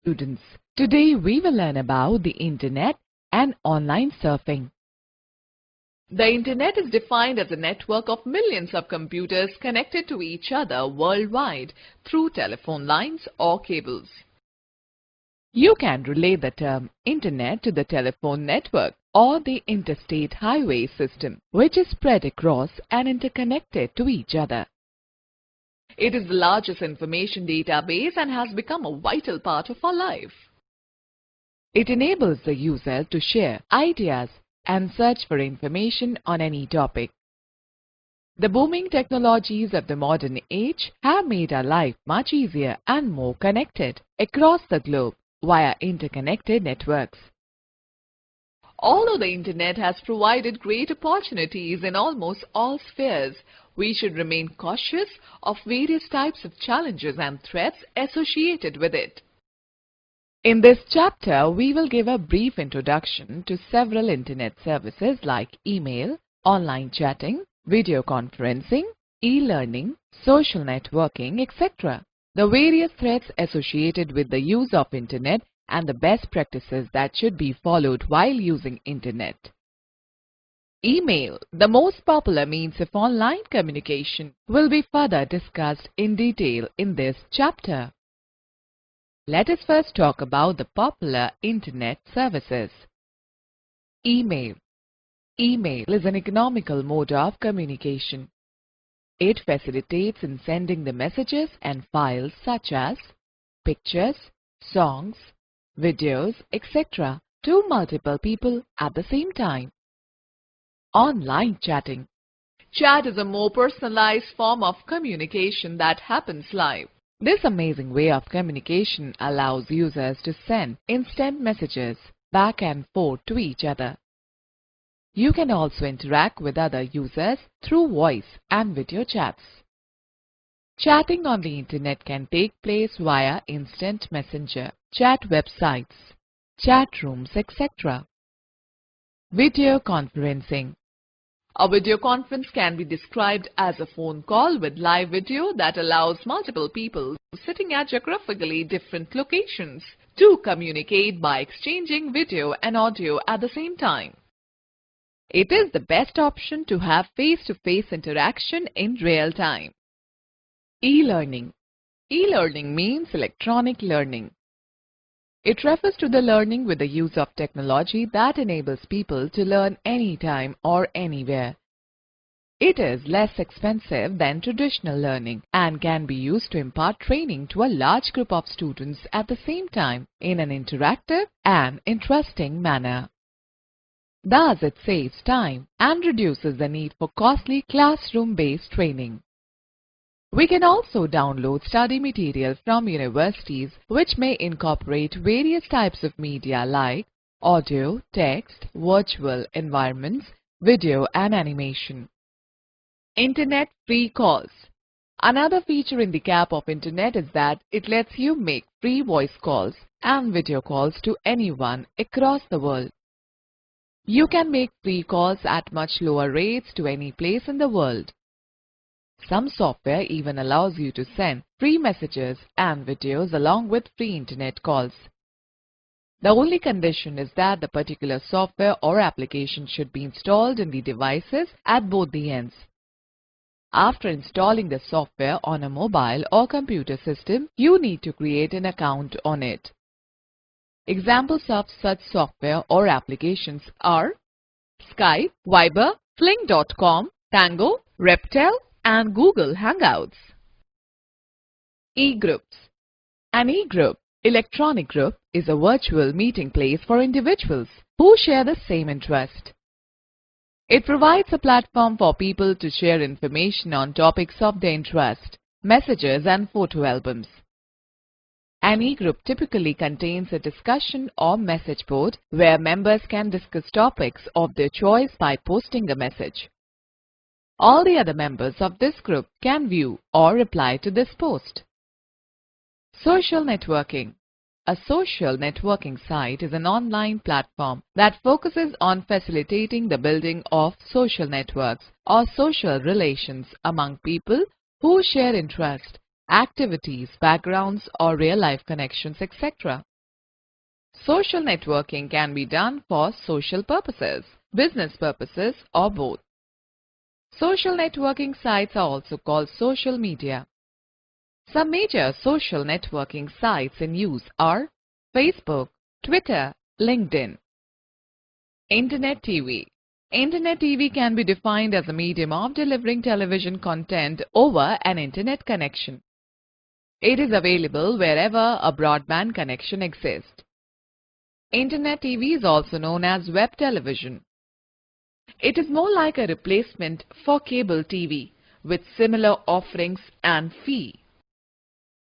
Students, today we will learn about the Internet and online surfing. The Internet is defined as a network of millions of computers connected to each other worldwide through telephone lines or cables. You can relate the term Internet to the telephone network or the interstate highway system, which is spread across and interconnected to each other. It is the largest information database and has become a vital part of our life. It enables the user to share ideas and search for information on any topic. The booming technologies of the modern age have made our life much easier and more connected across the globe via interconnected networks. Although the Internet has provided great opportunities in almost all spheres, we should remain cautious of various types of challenges and threats associated with it. In this chapter, we will give a brief introduction to several Internet services like email, online chatting, video conferencing, e-learning, social networking, etc. The various threats associated with the use of Internet and the best practices that should be followed while using Internet. Email, the most popular means of online communication, will be further discussed in detail in this chapter. Let us first talk about the popular Internet services. Email. Email is an economical mode of communication. It facilitates in sending the messages and files such as pictures, songs, videos, etc. to multiple people at the same time. Online chatting. Chat is a more personalized form of communication that happens live. This amazing way of communication allows users to send instant messages back and forth to each other. You can also interact with other users through voice and video chats. Chatting on the Internet can take place via instant messenger, chat websites, chat rooms, etc. Video conferencing. A video conference can be described as a phone call with live video that allows multiple people sitting at geographically different locations to communicate by exchanging video and audio at the same time. It is the best option to have face-to-face interaction in real time. E-learning. E-learning means electronic learning. It refers to the learning with the use of technology that enables people to learn anytime or anywhere. It is less expensive than traditional learning and can be used to impart training to a large group of students at the same time in an interactive and interesting manner. Thus, it saves time and reduces the need for costly classroom-based training. We can also download study material from universities which may incorporate various types of media like audio, text, virtual environments, video and animation. Internet free calls. Another feature in the cap of Internet is that it lets you make free voice calls and video calls to anyone across the world. You can make free calls at much lower rates to any place in the world. Some software even allows you to send free messages and videos along with free Internet calls. The only condition is that the particular software or application should be installed in the devices at both the ends. After installing the software on a mobile or computer system, you need to create an account on it. Examples of such software or applications are Skype, Viber, Fling.com, Tango, Reptel, and Google Hangouts. E-groups. An e-group, electronic group, is a virtual meeting place for individuals who share the same interest. It provides a platform for people to share information on topics of their interest, messages and photo albums. An e-group typically contains a discussion or message board where members can discuss topics of their choice by posting a message. All the other members of this group can view or reply to this post. Social networking. A social networking site is an online platform that focuses on facilitating the building of social networks or social relations among people who share interests, activities, backgrounds or real-life connections, etc. Social networking can be done for social purposes, business purposes, or both. Social networking sites are also called social media. Some major social networking sites in use are Facebook, Twitter, LinkedIn. Internet TV. Internet TV can be defined as a medium of delivering television content over an internet connection. It is available wherever a broadband connection exists. Internet TV is also known as web television. It is more like a replacement for cable TV with similar offerings and fee.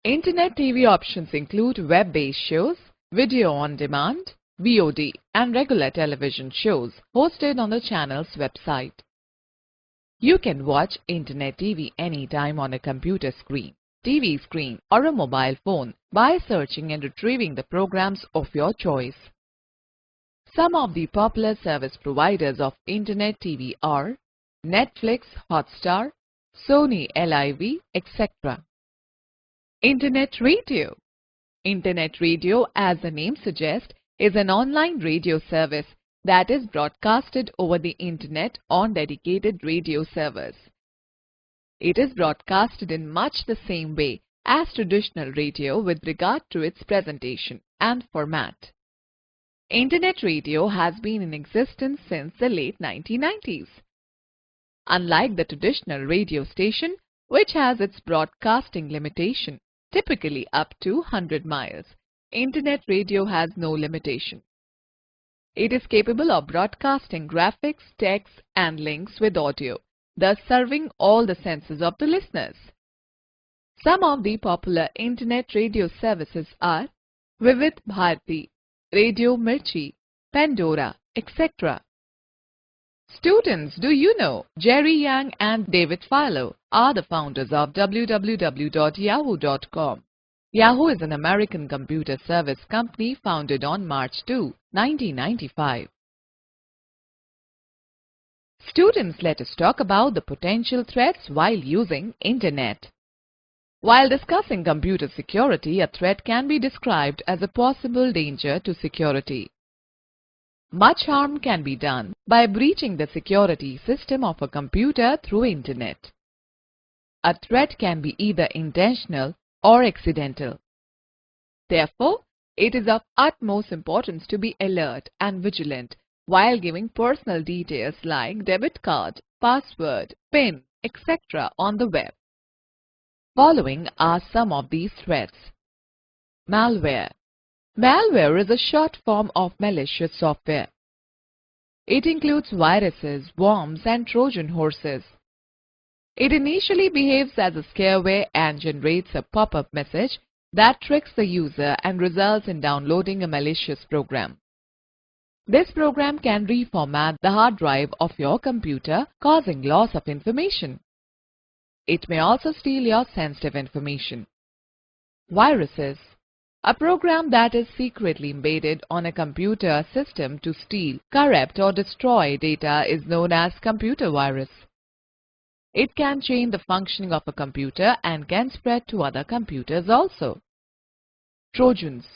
Internet TV options include web-based shows, video on demand, VOD, and regular television shows hosted on the channel's website. You can watch Internet TV anytime on a computer screen, TV screen, or a mobile phone by searching and retrieving the programs of your choice. Some of the popular service providers of Internet TV are Netflix, Hotstar, Sony LIV, etc. Internet radio. Internet radio, as the name suggests, is an online radio service that is broadcasted over the Internet on dedicated radio servers. It is broadcasted in much the same way as traditional radio with regard to its presentation and format. Internet radio has been in existence since the late 1990s. Unlike the traditional radio station, which has its broadcasting limitation, typically up to 100 miles, Internet radio has no limitation. It is capable of broadcasting graphics, text, and links with audio, thus serving all the senses of the listeners. Some of the popular Internet radio services are Vivid Bharati, Radio Mirchi, Pandora, etc. Students, do you know Jerry Yang and David Filo are the founders of www.yahoo.com. Yahoo is an American computer service company founded on March 2, 1995. Students, let us talk about the potential threats while using Internet. While discussing computer security, a threat can be described as a possible danger to security. Much harm can be done by breaching the security system of a computer through Internet. A threat can be either intentional or accidental. Therefore, it is of utmost importance to be alert and vigilant while giving personal details like debit card, password, PIN, etc. on the web. Following are some of these threats. Malware. Malware is a short form of malicious software. It includes viruses, worms, and Trojan horses. It initially behaves as a scareware and generates a pop-up message that tricks the user and results in downloading a malicious program. This program can reformat the hard drive of your computer, causing loss of information. It may also steal your sensitive information. Viruses. A program that is secretly embedded on a computer system to steal, corrupt, or destroy data is known as computer virus. It can change the functioning of a computer and can spread to other computers also. Trojans.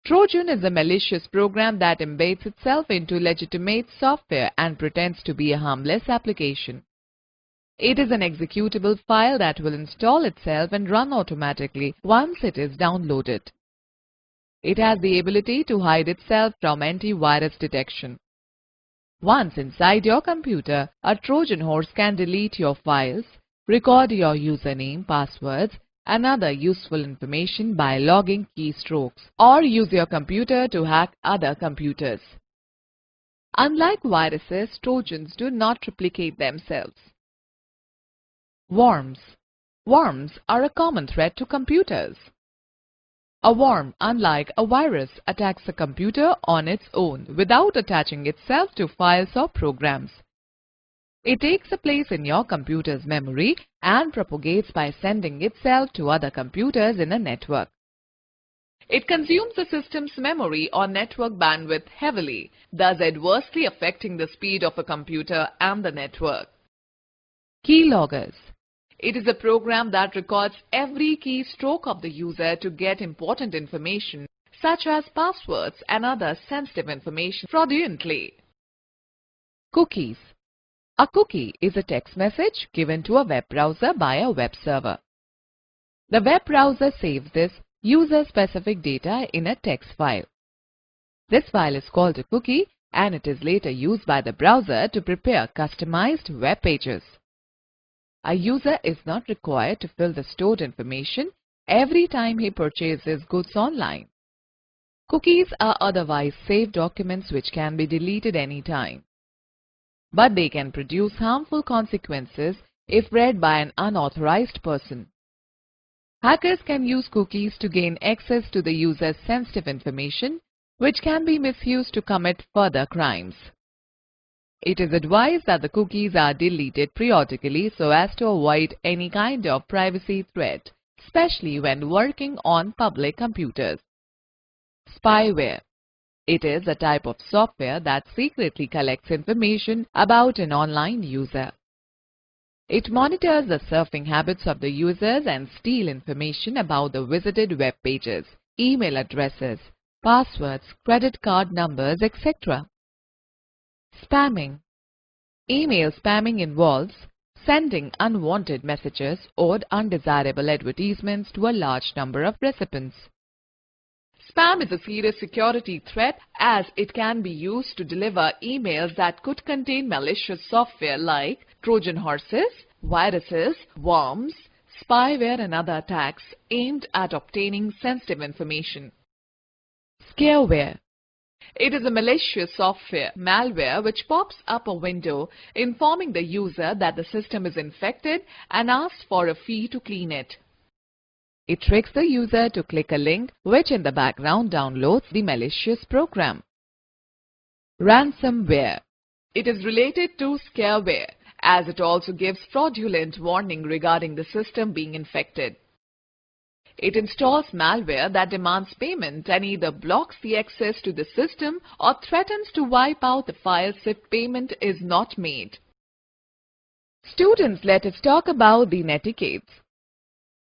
Trojan is a malicious program that embeds itself into legitimate software and pretends to be a harmless application. It is an executable file that will install itself and run automatically once it is downloaded. It has the ability to hide itself from antivirus detection. Once inside your computer, a Trojan horse can delete your files, record your username, passwords, and other useful information by logging keystrokes, or use your computer to hack other computers. Unlike viruses, Trojans do not replicate themselves. Worms. Worms are a common threat to computers. A worm, unlike a virus, attacks a computer on its own without attaching itself to files or programs. It takes a place in your computer's memory and propagates by sending itself to other computers in a network. It consumes the system's memory or network bandwidth heavily, thus adversely affecting the speed of a computer and the network. Keyloggers. It is a program that records every keystroke of the user to get important information such as passwords and other sensitive information fraudulently. Cookies. A cookie is a text message given to a web browser by a web server. The web browser saves this user-specific data in a text file. This file is called a cookie, and it is later used by the browser to prepare customized web pages. A user is not required to fill the stored information every time he purchases goods online. Cookies are otherwise saved documents which can be deleted anytime. But they can produce harmful consequences if read by an unauthorized person. Hackers can use cookies to gain access to the user's sensitive information, which can be misused to commit further crimes. It is advised that the cookies are deleted periodically so as to avoid any kind of privacy threat, especially when working on public computers. Spyware. It is a type of software that secretly collects information about an online user. It monitors the surfing habits of the users and steals information about the visited web pages, email addresses, passwords, credit card numbers, etc. Spamming. Email spamming involves sending unwanted messages or undesirable advertisements to a large number of recipients. Spam is a serious security threat as it can be used to deliver emails that could contain malicious software like Trojan horses, viruses, worms, spyware and other attacks aimed at obtaining sensitive information. Scareware. It is a malicious software, malware, which pops up a window informing the user that the system is infected and asks for a fee to clean it. It tricks the user to click a link which in the background downloads the malicious program. Ransomware. It is related to scareware as it also gives fraudulent warning regarding the system being infected. It installs malware that demands payment and either blocks the access to the system or threatens to wipe out the files if payment is not made. Students, let us talk about the netiquettes.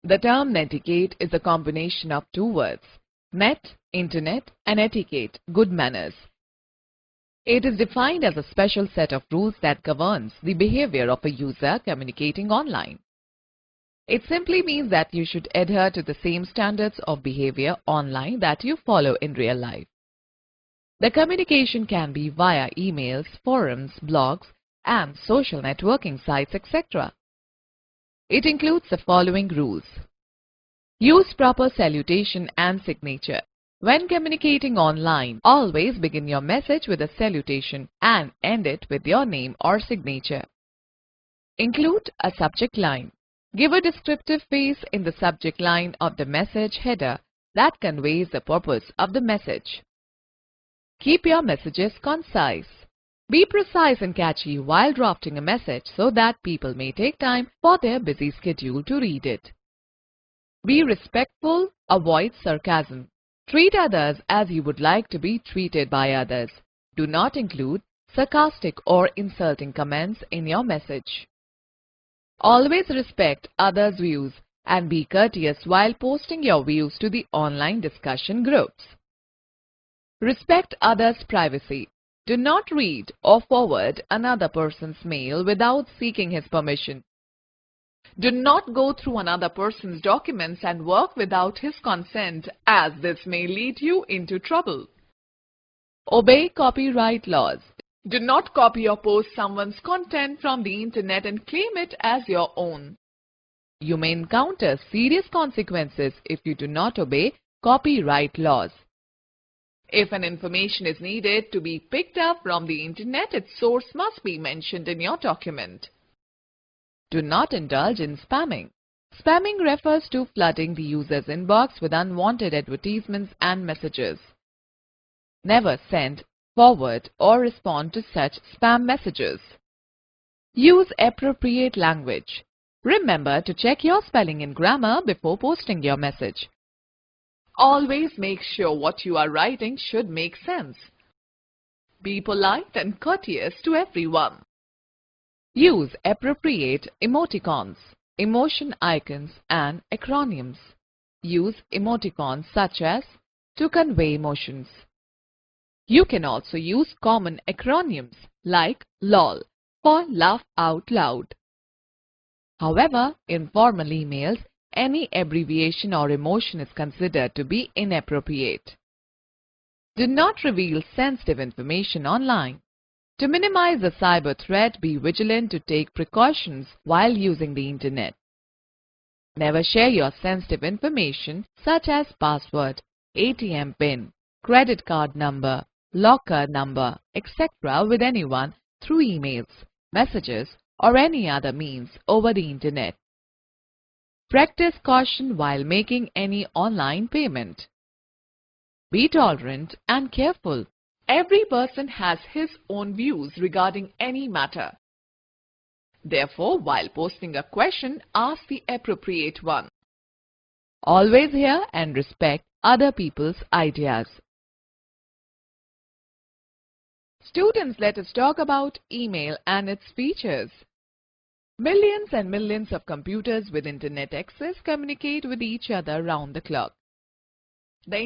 The term netiquette is a combination of two words, net, internet, and etiquette, good manners. It is defined as a special set of rules that governs the behavior of a user communicating online. It simply means that you should adhere to the same standards of behavior online that you follow in real life. The communication can be via emails, forums, blogs, and social networking sites, etc. It includes the following rules. Use proper salutation and signature. When communicating online, always begin your message with a salutation and end it with your name or signature. Include a subject line. Give a descriptive phrase in the subject line of the message header that conveys the purpose of the message. Keep your messages concise. Be precise and catchy while drafting a message so that people may take time for their busy schedule to read it. Be respectful, avoid sarcasm. Treat others as you would like to be treated by others. Do not include sarcastic or insulting comments in your message. Always respect others' views and be courteous while posting your views to the online discussion groups. Respect others' privacy. Do not read or forward another person's mail without seeking his permission. Do not go through another person's documents and work without his consent, as this may lead you into trouble. Obey copyright laws. Do not copy or post someone's content from the internet and claim it as your own. You may encounter serious consequences if you do not obey copyright laws. If an information is needed to be picked up from the internet, its source must be mentioned in your document. Do not indulge in spamming. Spamming refers to flooding the user's inbox with unwanted advertisements and messages. Never send, forward, or respond to such spam messages. Use appropriate language. Remember to check your spelling and grammar before posting your message. Always make sure what you are writing should make sense. Be polite and courteous to everyone. Use appropriate emoticons, emotion icons, and acronyms. Use emoticons such as to convey emotions. You can also use common acronyms like LOL for laugh out loud. However, in formal emails, any abbreviation or emotion is considered to be inappropriate. Do not reveal sensitive information online. To minimize the cyber threat, be vigilant to take precautions while using the internet. Never share your sensitive information such as password, ATM PIN, credit card number, locker number, etc. with anyone through emails, messages, or any other means over the internet. Practice caution while making any online payment. Be tolerant and careful. Every person has his own views regarding any matter. Therefore, while posting a question, ask the appropriate one. Always hear and respect other people's ideas. Students, let us talk about email and its features. Millions and millions of computers with internet access communicate with each other round the clock. The